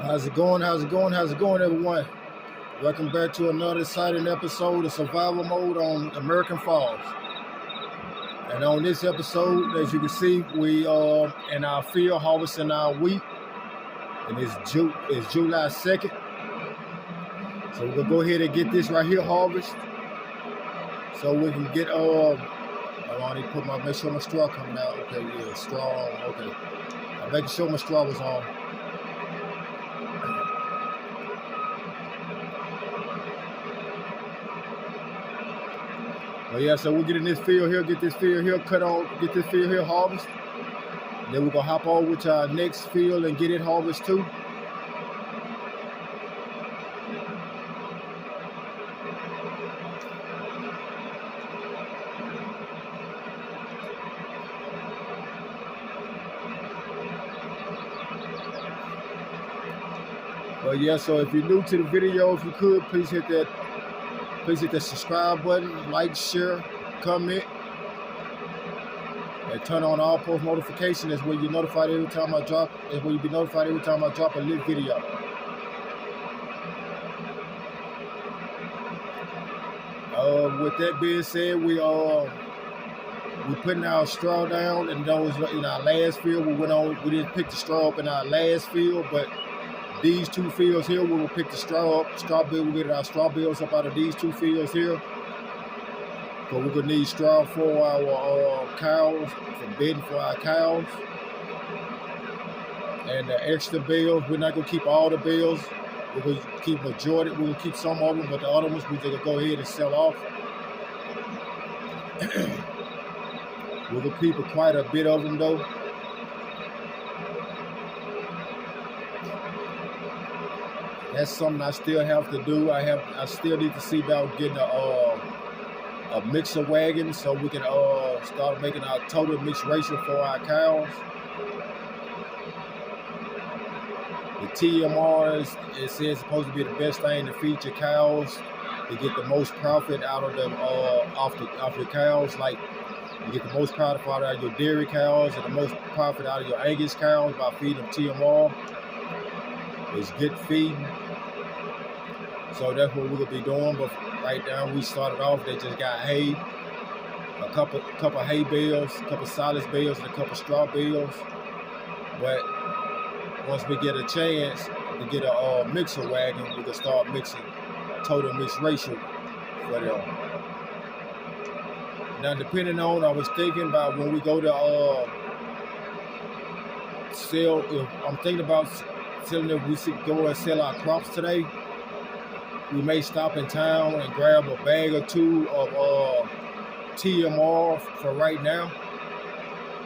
How's it going? How's it going? How's it going, everyone? Welcome back to another exciting episode of Survival Mode on American Falls. And on this episode, as you can see, we are in our field harvesting our wheat, and it's July 2nd. So we're gonna go ahead and get this right here harvested, so we can get I need to make sure my straw coming out. Okay, yeah, straw on. Okay, I'm making sure my straw was on. But yeah, so we'll get in this field here, get this field here cut on, get this field here harvested. Then we're gonna hop over to our next field and get it harvested too. But yeah, so if you're new to the video, if you could, please hit that subscribe button, like, share, comment, and turn on all post notifications. That's where you're notified every time I drop. That's where you'll be notified every time I drop a lit video. With that being said, we putting our straw down, and those in our last field. We didn't pick the straw up in our last field, but these two fields here, we will pick the straw up. We'll get our straw bales up out of these two fields here. So we're gonna need straw for our cows, for bedding for our cows. And the extra bales, we're not gonna keep all the bales. We're gonna keep majority. We're gonna keep some of them, but the other ones we're gonna go ahead and sell off. We're gonna keep quite a bit of them though. That's something I still have to do. I still need to see about getting a mixer wagon so we can start making our total mixed ratio for our cows. The TMR it says supposed to be the best thing to feed your cows to get the most profit out of them off your cows. Like you get the most profit out of your dairy cows and the most profit out of your Angus cows by feeding them TMR. It's good feeding. So that's what we're gonna be doing. But right now we started off, they just got hay, a couple hay bales, a couple silage bales, and a couple straw bales. But once we get a chance to get a mixer wagon, we can start mixing total mixed ratio for them. Now depending on, I was thinking about when we go to sell, I'm thinking about selling, if we go and sell our crops today, we may stop in town and grab a bag or two of TMR for right now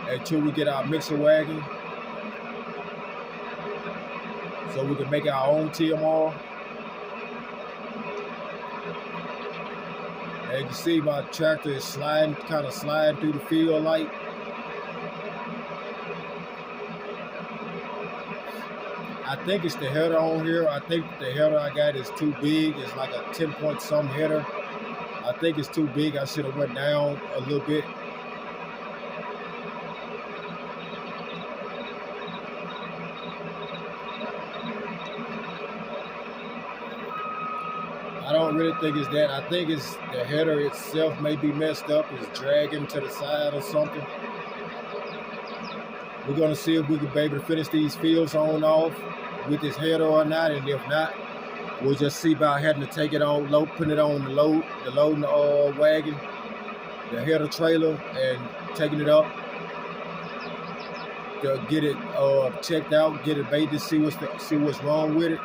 until we get our mixer wagon, so we can make our own TMR. As you can see, my tractor is kind of sliding through the field like. I think it's the header on here. I think the header I got is too big. It's like a 10-point some header. I think it's too big. I should have went down a little bit. I don't really think it's that. I think it's the header itself may be messed up. It's dragging to the side or something. We're gonna see if we can be able to finish these fields on off with this header or not, and if not, we'll just see about having to take it on, putting it on the loading wagon, the header trailer, and taking it up to get it checked out, get it baited, see what's wrong with it.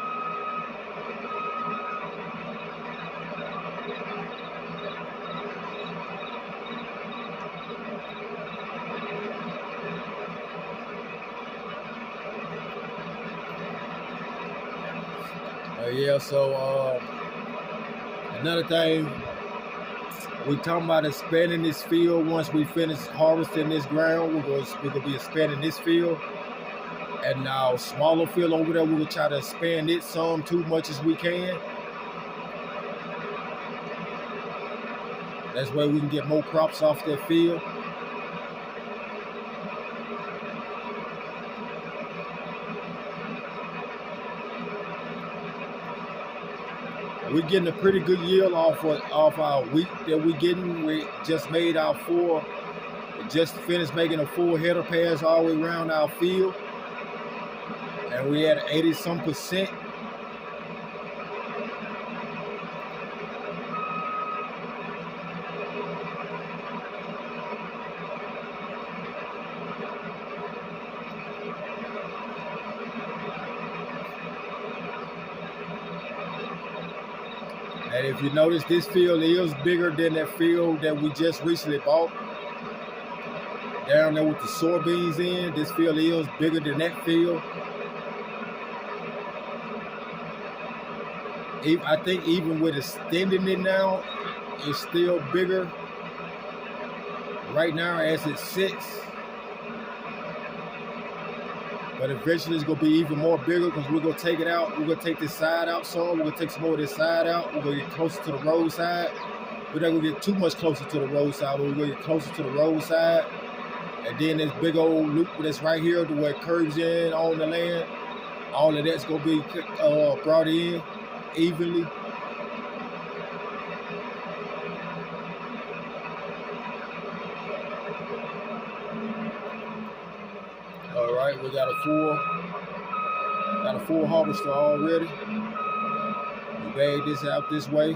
Yeah, so another thing, we talking about expanding this field. Once we finish harvesting this ground, we're gonna be expanding this field. And now smaller field over there, we're gonna try to expand it some too much as we can. That's where we can get more crops off that field. we're getting a pretty good yield off our wheat that we're getting. We just made our just finished making a full header pass all the way around our field, and we had 80-some%. And if you notice, this field is bigger than that field that we just recently bought. Down there with the soybeans in, this field is bigger than that field. I think even with extending it now, it's still bigger right now as it sits. But eventually it's gonna be even more bigger because we're gonna take it out. We're gonna take this side out some. We're gonna take some more of this side out. We're gonna get closer to the roadside. We're not gonna get too much closer to the roadside, but we're gonna get closer to the roadside. And then this big old loop that's right here to where it curves in on the land, all of that's gonna be brought in evenly. All right, we got a full harvester already. We bag this out this way.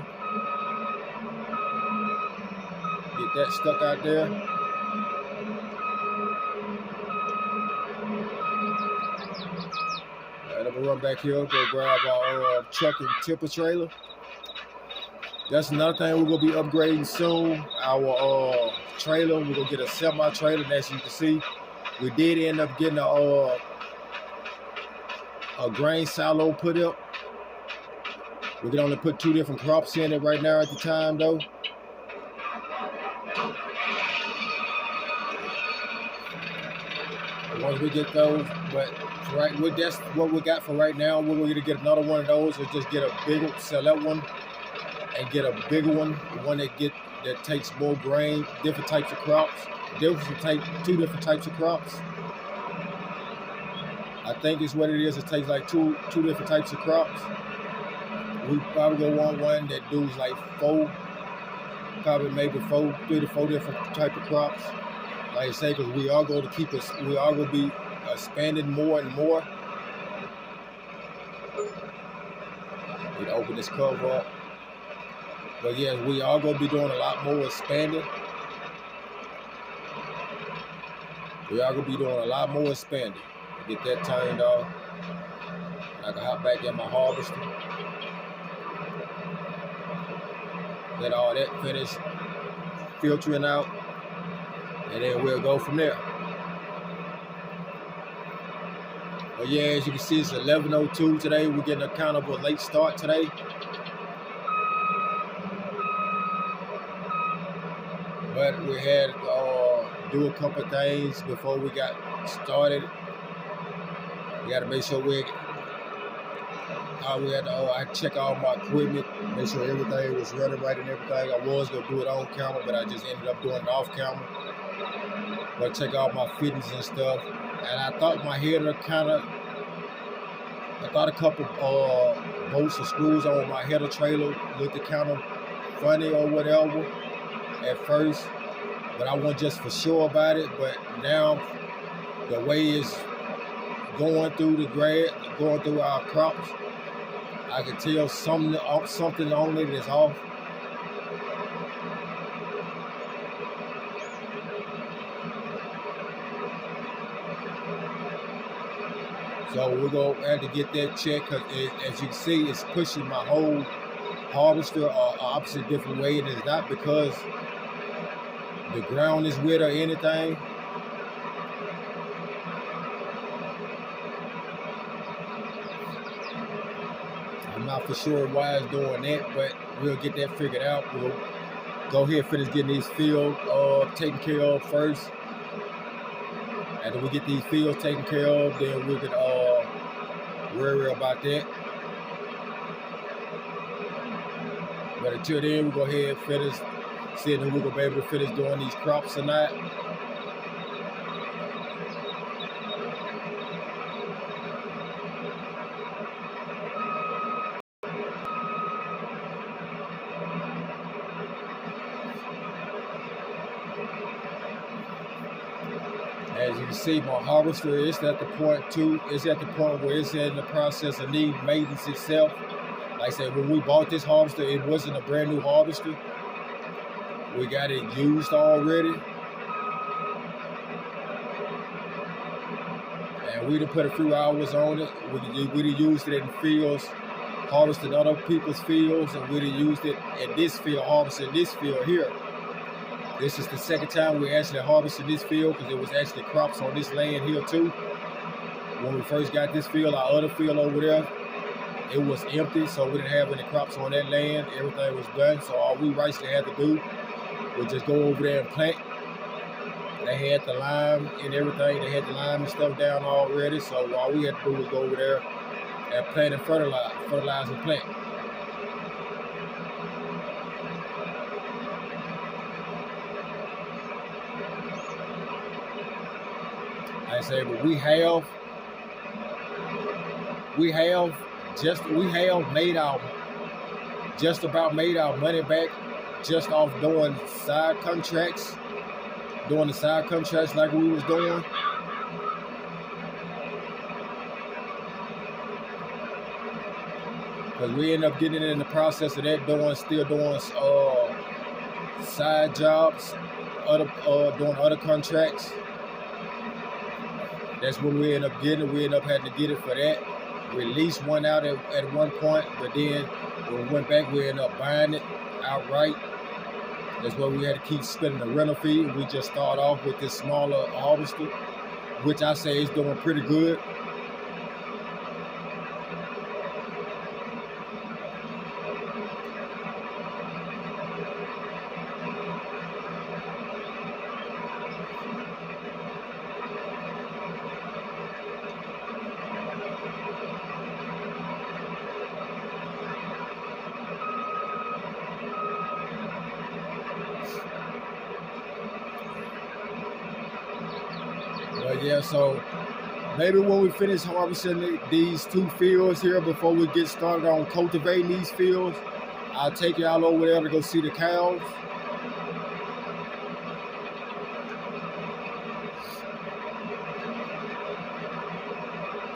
Get that stuck out there. All right, I'm gonna run back here, go grab our truck and tipper trailer. That's another thing we're gonna be upgrading soon. Our trailer, we're gonna get a semi-trailer, and as you can see, we did end up getting a grain silo put up. We can only put 2 different crops in it right now at the time, though. Once we get those, but that's what we got for right now. We're going to get another one of those, or just get a bigger, sell that one, and get a bigger one, one that takes more grain, different types of crops. 2 different types of crops. I think it's what it is. It takes like two different types of crops. We probably gonna want one that does like 3 to 4 different type of crops. Like I say, because we are going to be expanding more and more. We'd open this cover up. But yeah, we are going to be doing a lot more expanding. Get that turned off. I can hop back in my harvester. Let all that finish filtering out. And then we'll go from there. But yeah, as you can see, it's 11:02 today. We're getting a kind of a late start today. But we had to do a couple of things before we got started. We got to make sure I check all my equipment, make sure everything was running right and everything. I was going to do it on camera, but I just ended up doing it off camera. But check out my fittings and stuff. And I thought my header a couple bolts or screws on my header trailer looked kind of funny or whatever at first. But I wasn't just for sure about it. But now the way it's going through our crops, I can tell something on it is off. So we're going to have to get that checked, because as you can see, it's pushing my whole harvester opposite different way, and it's not because the ground is wet or anything. I'm not for sure why it's doing that, but we'll get that figured out. We'll go ahead and finish getting these fields taken care of first. After we get these fields taken care of, then we can worry about that. But until then, we'll go ahead and finish, seeing if we're going to be able to finish doing these crops or not. you see, my harvester is at the point too. It's at the point where it's in the process of need maintenance itself. Like I said, when we bought this harvester, it wasn't a brand new harvester. We got it used already. And we done put a few hours on it. We done used it in fields, harvested other people's fields, and we done used it in this field, harvesting this field here. This is the second time we actually harvested this field because there was actually crops on this land here too. When we first got this field, our other field over there, it was empty, so we didn't have any crops on that land. Everything was done, so all we rightfully had to do was just go over there and plant. They had the lime and everything. They had the lime and stuff down already, so all we had to do was go over there and plant and fertilize and plant. I say, but we have just about made our money back just off doing side contracts, doing the side contracts like we was doing. Because we end up getting in the process of that, still doing side jobs, doing other contracts. That's when we end up getting it. We end up having to get it for that. We leased one out at one point, but then when we went back, we ended up buying it outright. That's why we had to keep spending the rental fee. We just start off with this smaller harvester, which I say is doing pretty good. But yeah, so maybe when we finish harvesting these two fields here, before we get started on cultivating these fields, I'll take y'all over there to go see the cows.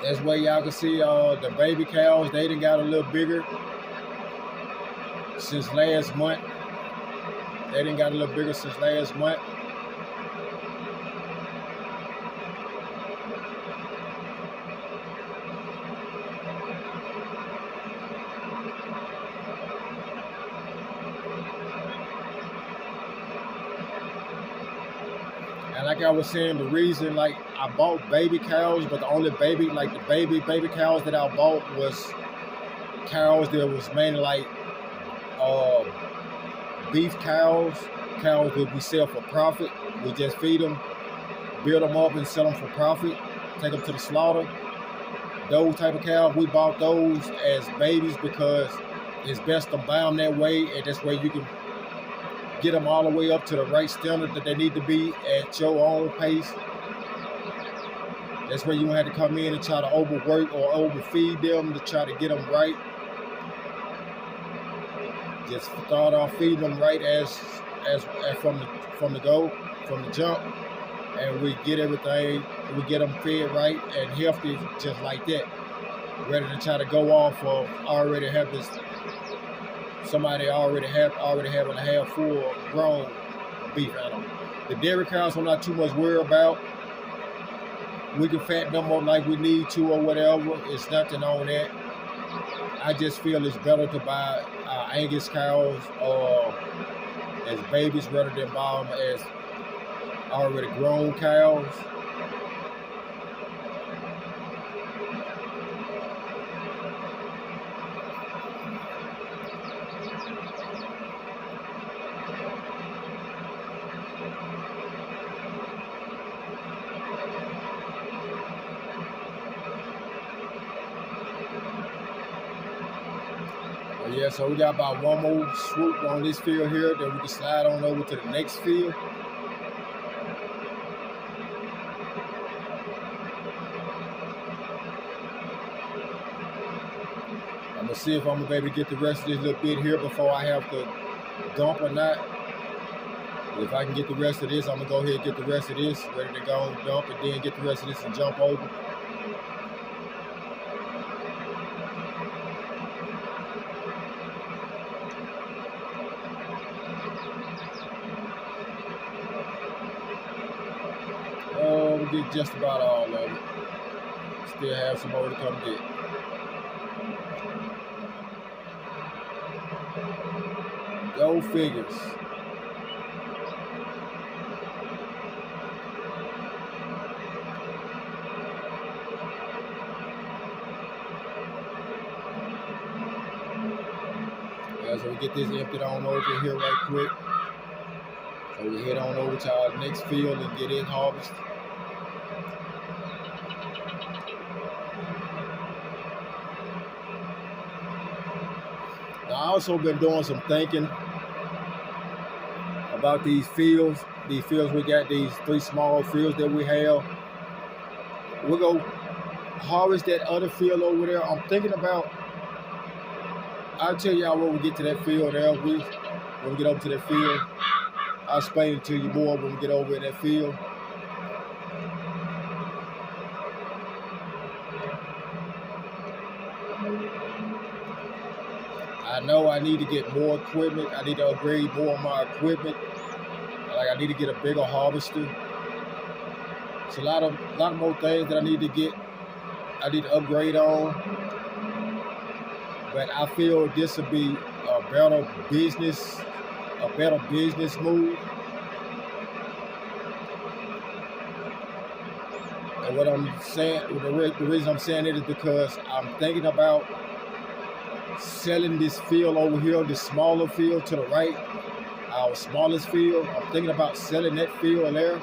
That's where y'all can see the baby cows. They done got a little bigger since last month. They done got a little bigger since last month. And like I was saying, the reason like I bought baby cows, but the only baby cows that I bought was cows that was mainly like beef cows that we sell for profit. We just feed them, build them up and sell them for profit, take them to the slaughter. Those type of cows, we bought those as babies because it's best to buy them that way, and that's where you can get them all the way up to the right standard that they need to be at your own pace. That's where you don't have to come in and try to overwork or overfeed them to try to get them right. Just start off feeding them right as from the jump, and we get everything. We get them fed right and healthy, just like that. Rather than try to go off of already have this. Somebody already having a half full grown beef animal. The dairy cows I'm not too much worried about. We can fatten them up like we need to or whatever. It's nothing on that. I just feel it's better to buy Angus cows as babies rather than buy them as already grown cows. Yeah, so we got about one more swoop on this field here, then we can slide on over to the next field. I'm gonna see if I'm gonna be able to get the rest of this little bit here before I have to dump or not. If I can get the rest of this, I'm gonna go ahead and get the rest of this, ready to go and dump, and then get the rest of this and jump over. We get just about all of it. Still have some more to come get. Go figures. So we get this emptied on over here right quick. So we head on over to our next field and get it harvested. Now, I also been doing some thinking about these fields. These fields we got, these 3 small fields that we have. We'll go harvest that other field over there. I'm thinking about, I'll tell y'all when we get to that field there. When we get over to that field, I'll explain it to you more when we get over in that field. I know I need to get more equipment. I need to upgrade more of my equipment. Like I need to get a bigger harvester. It's a lot of more things that I need to get. I need to upgrade on. But I feel this would be a better business move. And what I'm saying, the reason I'm saying it is because I'm thinking about selling this field over here, this smaller field to the right, our smallest field. I'm thinking about selling that field there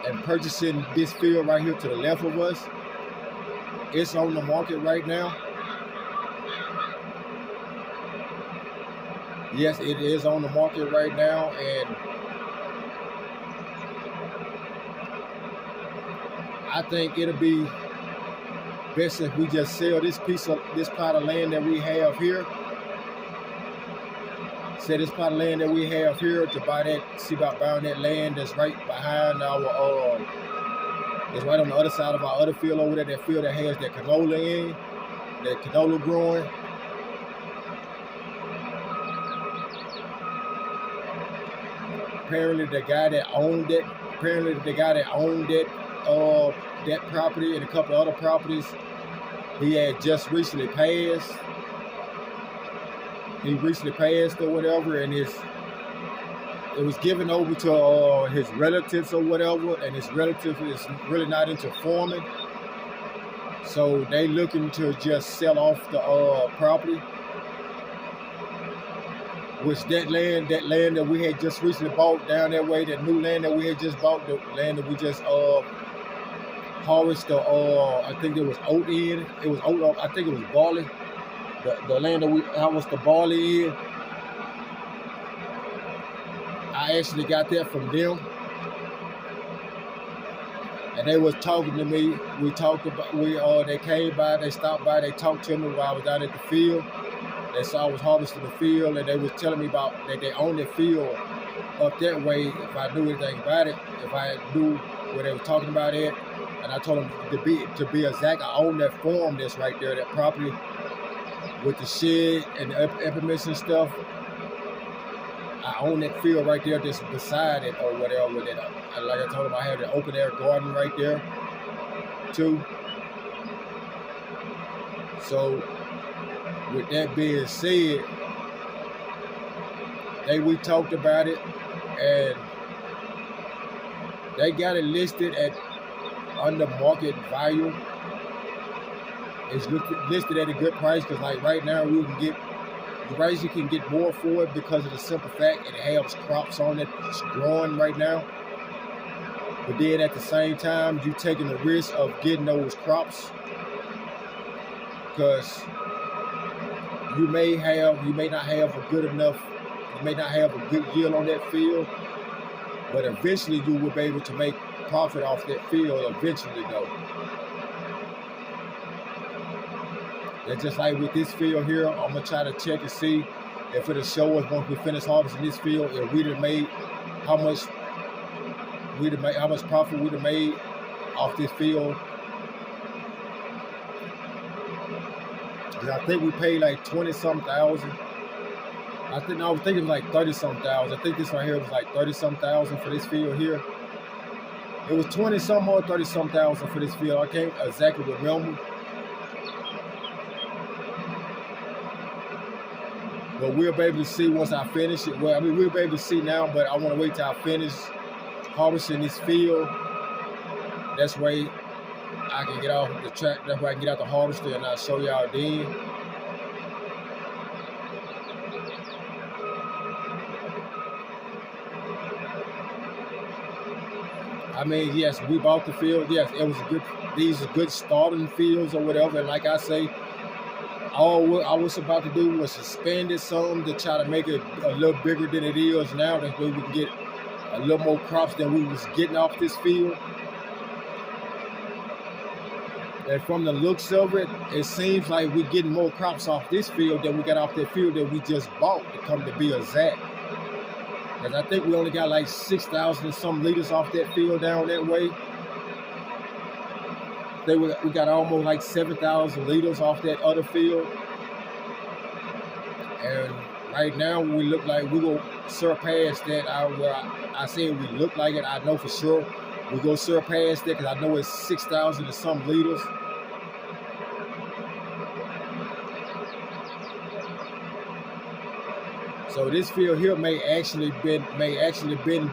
and purchasing this field right here to the left of us. It's on the market right now. Yes, it is on the market right now, and I think it'll be best if we just sell this plot of land that we have here. Sell this plot of land that we have here to buy that. See about buying that land that's right behind our. It's right on the other side of our other field over there. That field that has that canola in, that canola growing. Apparently the guy that owned that that property and a couple of other properties, he had just recently passed. He recently passed or whatever, and it was given over to his relatives or whatever, and his relative is really not into farming, so they looking to just sell off the property. Which that land that we had just recently bought down that way, that new land that we had just bought, the land that we just harvested, I think there was oat in. It was oat, I think it was barley. The land that we harvested the barley in, I actually got that from them. And they was talking to me. They came by, they stopped by, they talked to me while I was down at the field. They saw I was harvesting the field, and they was telling me about that they own the field up that way. If I knew anything about it, if I knew where they were talking about it, and I told them to be exact, I own that farm that's right there, that property with the shed and the implements and stuff. I own that field right there, that's beside it or whatever. With it, like I told them, I had an open air garden right there too. So, with that being said, we talked about it, and they got it listed at under market value. It's listed at a good price because, like right now, you can get more for it because of the simple fact it has crops on it. It's growing right now, but then at the same time, you taking the risk of getting those crops because you may not have a good yield on that field, but eventually you will be able to make profit off that field eventually though. And just like with this field here, I'm gonna try to check and see if it'll show us once we finish harvesting this field, if we'd have made how much profit we'd have made off this field. Because I think we paid like 20-something thousand. I was thinking it was like 30-something thousand. I think this right here was like 30-something thousand for this field here. It was 20-something or 30-something thousand for this field. I can't exactly remember. But we'll be able to see once I finish it. Well, I mean, we'll be able to see now, but I want to wait till I finish harvesting this field. That's way I can get off the track. That's why I can get out the harvester and I'll show y'all then. I mean, yes, we bought the field. Yes, it was a good. These are good starting fields or whatever. And like I say, all I was about to do was expand it some to try to make it a little bigger than it is now. That way we can get a little more crops than we was getting off this field. And from the looks of it, it seems like we're getting more crops off this field than we got off that field that we just bought, to come to be exact. Because I think we only got like 6,000 and some liters off that field down that way. We got almost like 7,000 liters off that other field. And right now we look like we're going to surpass that. I say we look like it, I know for sure we're going to surpass that, because I know it's 6,000 and some liters. So this field here may actually been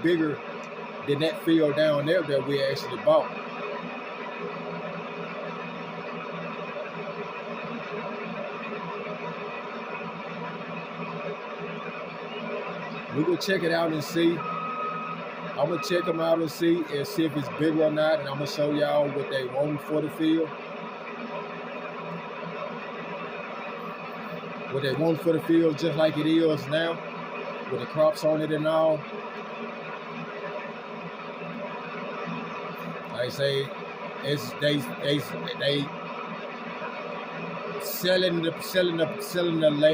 bigger than that field down there that we actually bought. We're gonna check it out and see. I'm gonna check them out and see if it's bigger or not, and I'm gonna show y'all what they want for the field. What they want for the field, just like it is now, with the crops on it and all. Like I say, they selling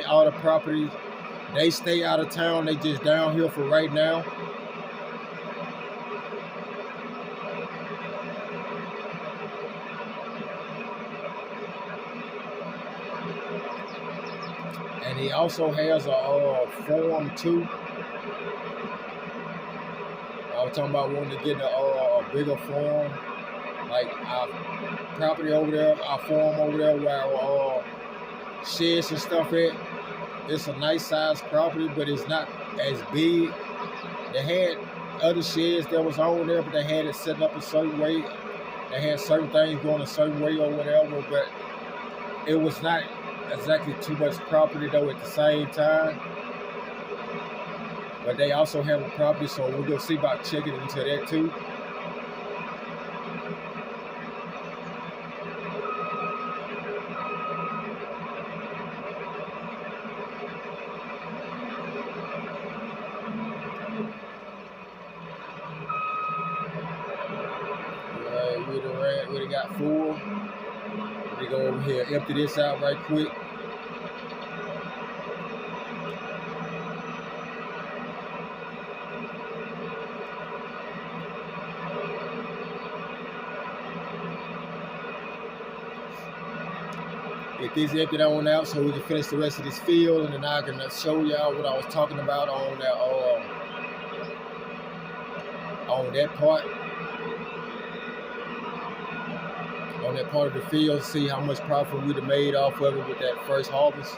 all the properties. They stay out of town. They just down here for right now. And he also has a farm too. I was talking about wanting to get a bigger farm, like our property over there, our farm over there, where our sheds and stuff at. It's a nice sized property, but it's not as big. They had other sheds that was on there, but they had it set up a certain way. They had certain things going a certain way or whatever, but it was not exactly too much property though at the same time. But they also have a property, so we're gonna see about checking into that too. We done got full. We go over here, empty this out right quick. Get this emptied on out so we can finish the rest of this field, and then I can show y'all what I was talking about on that part. On that part of the field, see how much profit we'd have made off of it with that first harvest.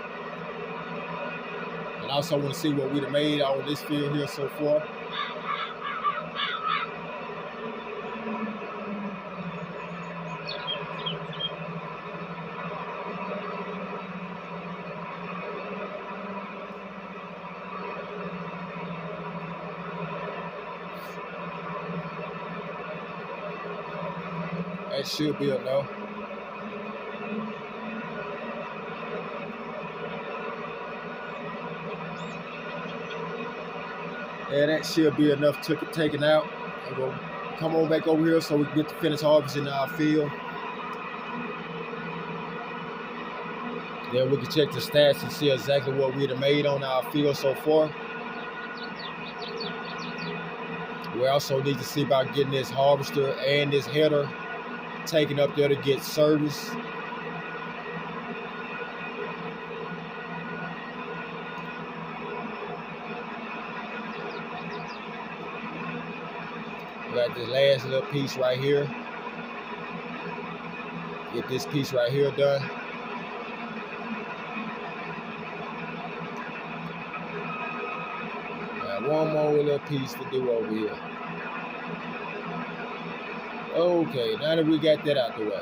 And also want to see what we'd have made on this field here so far. That should be enough. Yeah, that should be enough taken out. And we'll come on back over here so we can get to finish harvesting our field. Then we can check the stats and see exactly what we'd have made on our field so far. We also need to see about getting this harvester and this header taken up there to get service. We got this last little piece right here. Get this piece right here done. Got one more little piece to do over here. Okay, now that we got that out the way.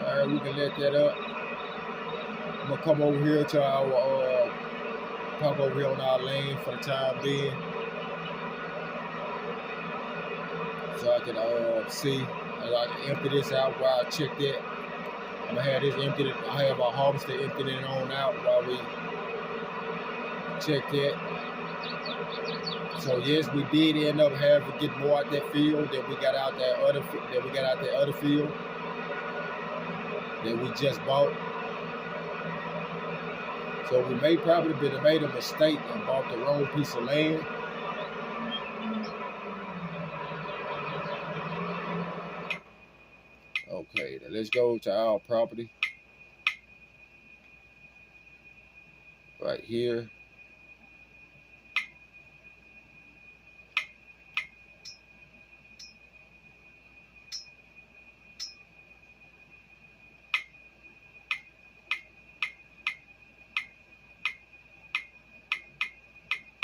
Alright, we can let that up. I'm gonna come over here to our park over here on our lane for the time being. So I can see as I can empty this out while I check that. I'm gonna have this emptied. I have our harvester emptying it on out while we check that. So yes, we did end up having to get more out that field than we got out that other field that we just bought. So we may probably have made a mistake and bought the wrong piece of land. Okay, now let's go to our property. Right here.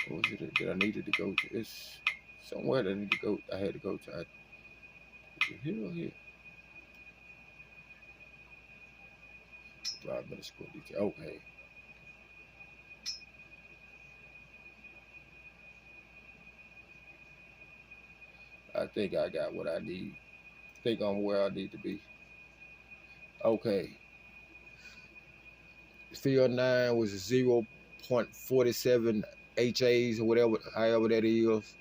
What was it that I needed to go to? It's somewhere that I need to go. I had to go to. Here or here? 5 minutes square detail. Okay. I think I got what I need. I think I'm where I need to be. Okay. Field 9 was 0.47 HAs or whatever, however that is.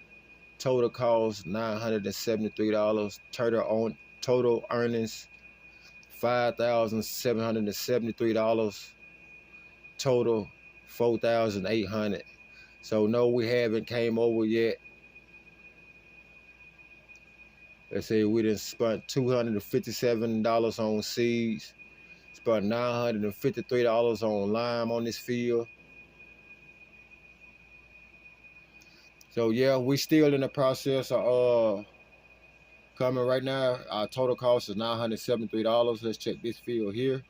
Total cost $973. Total earnings $5,773. Total $4,800. So no, we haven't came over yet. Let's say we done spent $257 on seeds. Spent $953 on lime on this field. So yeah, we still in the process of coming right now. Our total cost is $973. Let's check this field here.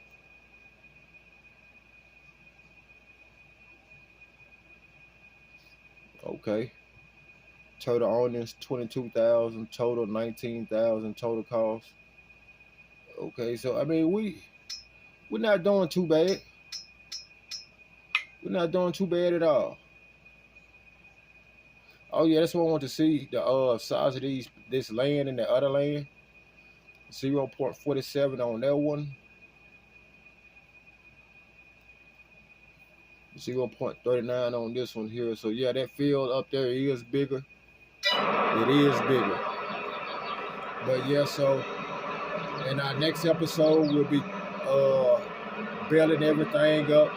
Okay. Total earnings $22,000, total $19,000, total cost. Okay, so I mean we're not doing too bad. We're not doing too bad at all. Oh yeah, that's what I want to see, the size of this land and the other land. 0.47 on that one. 0.39 on this one here. So yeah, that field up there is bigger. It is bigger. But yeah, so in our next episode we'll be building everything up.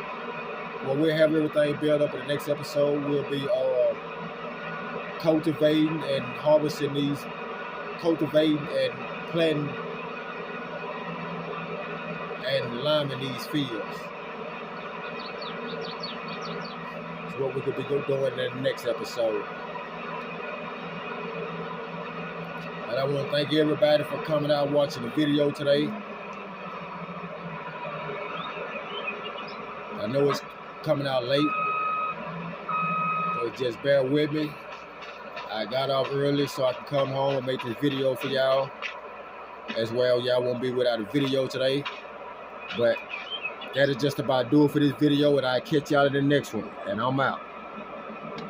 Well, we'll have everything built up in the next episode. We'll be cultivating and harvesting these, cultivating and planting and liming these fields. That's what we could be doing in the next episode. And I want to thank everybody for coming out and watching the video today. I know it's coming out late, so just bear with me. I got off early so I can come home and make this video for y'all as well. Y'all won't be without a video today, but that is just about do it for this video, and I'll catch y'all in the next one, and I'm out.